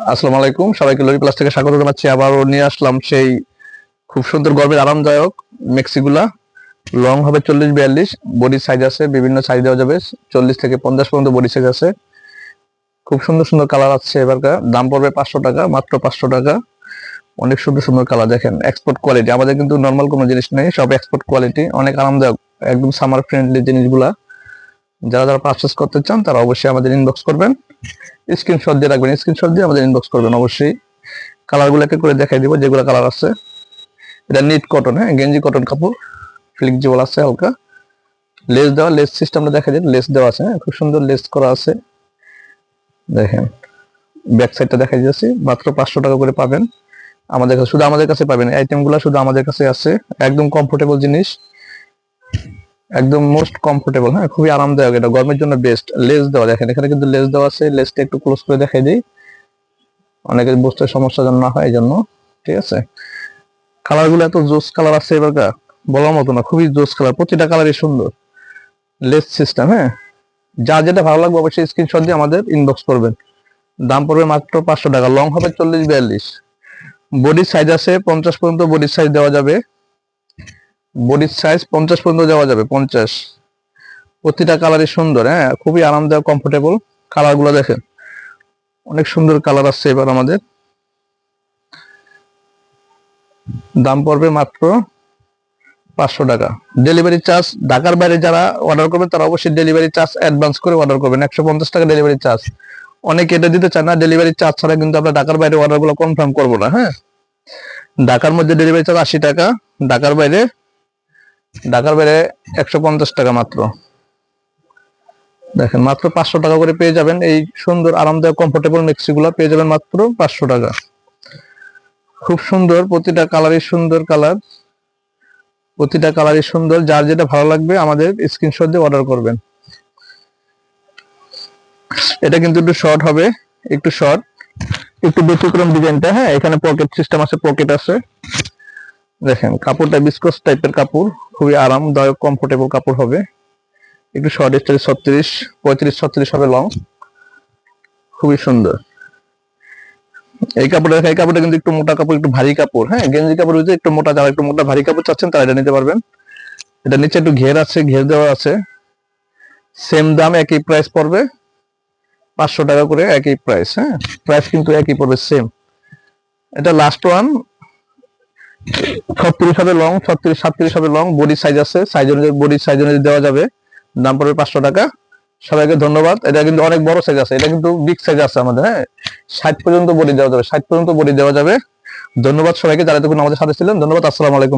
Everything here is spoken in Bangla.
আসসালামু আলাইকুম, সবাইকে লরি প্লাস থেকে স্বাগত জানাচ্ছি। আবারও নিয়ে আসলাম সেই খুব সুন্দর গরমের আরামদায়ক মেক্সিগুলা। লং হবে 40-42, বডি সাইজ আছে, বিভিন্ন সাইজ দেওয়া যাবে, 40 থেকে 50 পর্যন্ত বডি সাইজ আছে। খুব সুন্দর সুন্দর কালার আছে। এবারকার দাম পড়বে 500 টাকা, মাত্র 500 টাকা। অনেক সুন্দর সুন্দর কালার, দেখেন এক্সপোর্ট কোয়ালিটি। আমাদের কিন্তু নর্মাল কোনো জিনিস নেই, সব এক্সপোর্ট কোয়ালিটি, অনেক আরামদায়ক, একদম সামার ফ্রেন্ডলি জিনিসগুলা। যারা যারা পারচেস করতে চান তারা অবশ্যই আমাদের ইনবক্স করবেন, স্ক্রিনশট দিয়ে রাখবেন, স্ক্রিনশট দিয়ে আমাদের ইনবক্স করবেন অবশ্যই। কালারগুলোকে করে দেখাই দিব যেগুলো কালার আছে। এটা নিট কটন, হ্যাঁ গেঞ্জি কটন কাপড়, ফ্লেক্সিবল আছে হালকা। লেস দেওয়া, লেস সিস্টেমটা দেখা যায়, লেস দেওয়া আছে, হ্যাঁ খুব সুন্দর লেস করা আছে। দেখেন ব্যাক সাইডটা দেখাই যাচ্ছে, মাত্র 500 টাকা করে পাবেন আমাদের কাছে, শুধু আমাদের কাছে পাবেন। আইটেমগুলো শুধু আমাদের কাছে আছে, একদম কমফোর্টেবল জিনিস, একদম মোস্ট কমফোর্টেবল, হ্যাঁ খুবই আরামদায়ক, এটা গরমের জন্য বেস্ট। লেস দেওয়া, দেখেন এখানে কিন্তু লেস দেওয়া আছে, লেসটা একটু ক্লোজ করে দেখাই দিই, অনেকের বুঝতে সমস্যা যেন না হয় এই জন্য, ঠিক আছে। কালারগুলো এত জোস কালার আছে এবারকার, বলার মতো না, খুবই জোস কালার, প্রতিটা কালারই সুন্দর। লেস সিস্টেম, হ্যাঁ যা যেটা ভালো লাগবে অবশ্যই স্ক্রিনশট দিয়ে আমাদের ইনবক্স করবেন। দাম পড়বে মাত্র 500 টাকা। লং হবে 40-42, বডি সাইজ আছে 50 পর্যন্ত, বডি সাইজ দেওয়া যাবে, বডির সাইজ 50 পর্যন্ত দেওয়া যাবে, 50। প্রতিটা কালারই সুন্দর, হ্যাঁ খুবই আরামদায়ক, কমফোর্টেবল। কালারগুলো দেখেন, অনেক সুন্দর কালার আসছে এবার আমাদের। দাম পড়বে মাত্র 500 টাকা। ডেলিভারি চার্জ, ঢাকার বাইরে যারা অর্ডার করবেন তারা অবশ্যই ডেলিভারি চার্জ অ্যাডভান্স করে অর্ডার করবেন, 150 টাকা ডেলিভারি চার্জ। অনেকে এটা দিতে চায় না, ডেলিভারি চার্জ ছাড়া কিন্তু আমরা ঢাকার বাইরে অর্ডারগুলো কনফার্ম করবো না, হ্যাঁ। ঢাকার মধ্যে ডেলিভারি চার্জ 80 টাকা, ঢাকার বাইরে 150 টাকা মাত্র। দেখেন মাত্র 500 টাকা করে পেয়ে যাবেন এই সুন্দর আরামদায়ক কমফোর্টেবল মেক্সিগুলো, পেয়ে যাবেন মাত্র 500 টাকা। খুব সুন্দর, প্রতিটা কালারই সুন্দর কালার, প্রতিটা কালারই সুন্দর। যার যেটা ভালো লাগবে আমাদের স্ক্রিনশট দিয়ে অর্ডার করবেন। এটা কিন্তু একটু শর্ট হবে, একটু শর্ট, একটু ব্যতিক্রম ডিজাইনটা, হ্যাঁ এখানে পকেট সিস্টেম আছে, পকেট আছে। দেখেন কাপড়টা বিস্কস টাইপের কাপড়, খুবই আরামদায়ক কমফোর্টেবল কাপড় হবে। একটু শর্ট স্টাইল, 35-36 হবে লং, খুবই সুন্দর। এই কাপড়টা কিন্তু একটু মোটা কাপড়, একটু ভারী কাপড়, হ্যাঁ গেঞ্জি কাপড় হচ্ছে একটু মোটা, যারা একটু মোটা ভারী কাপড় চাচ্ছেন তারা এটা নিতে পারবেন। এটা নিচে একটু ঘের আছে, ঘের দেওয়া আছে। সেম দাম, একই প্রাইস পড়বে 500 টাকা করে, একই প্রাইস, হ্যাঁ প্রাইস কিন্তু একই পড়বে, সেম। এটা লাস্ট ওয়ান, 36 হবে লং, 36-37 হবে লং, বডি সাইজ আছে, সাইজ অনুযায়ী বডি সাইজ অনুযায়ী দেওয়া যাবে। দাম পড়বে 500 টাকা। সবাইকে ধন্যবাদ। এটা কিন্তু অনেক বড় সাইজ আছে, এটা কিন্তু বিগ সাইজ আছে আমাদের, হ্যাঁ 60 পর্যন্ত বডি দেওয়া যাবে, 60 পর্যন্ত বডি দেওয়া যাবে। ধন্যবাদ সবাইকে যারা এতক্ষণ আমাদের সাথে ছিলেন, ধন্যবাদ। আসসালামু আলাইকুম।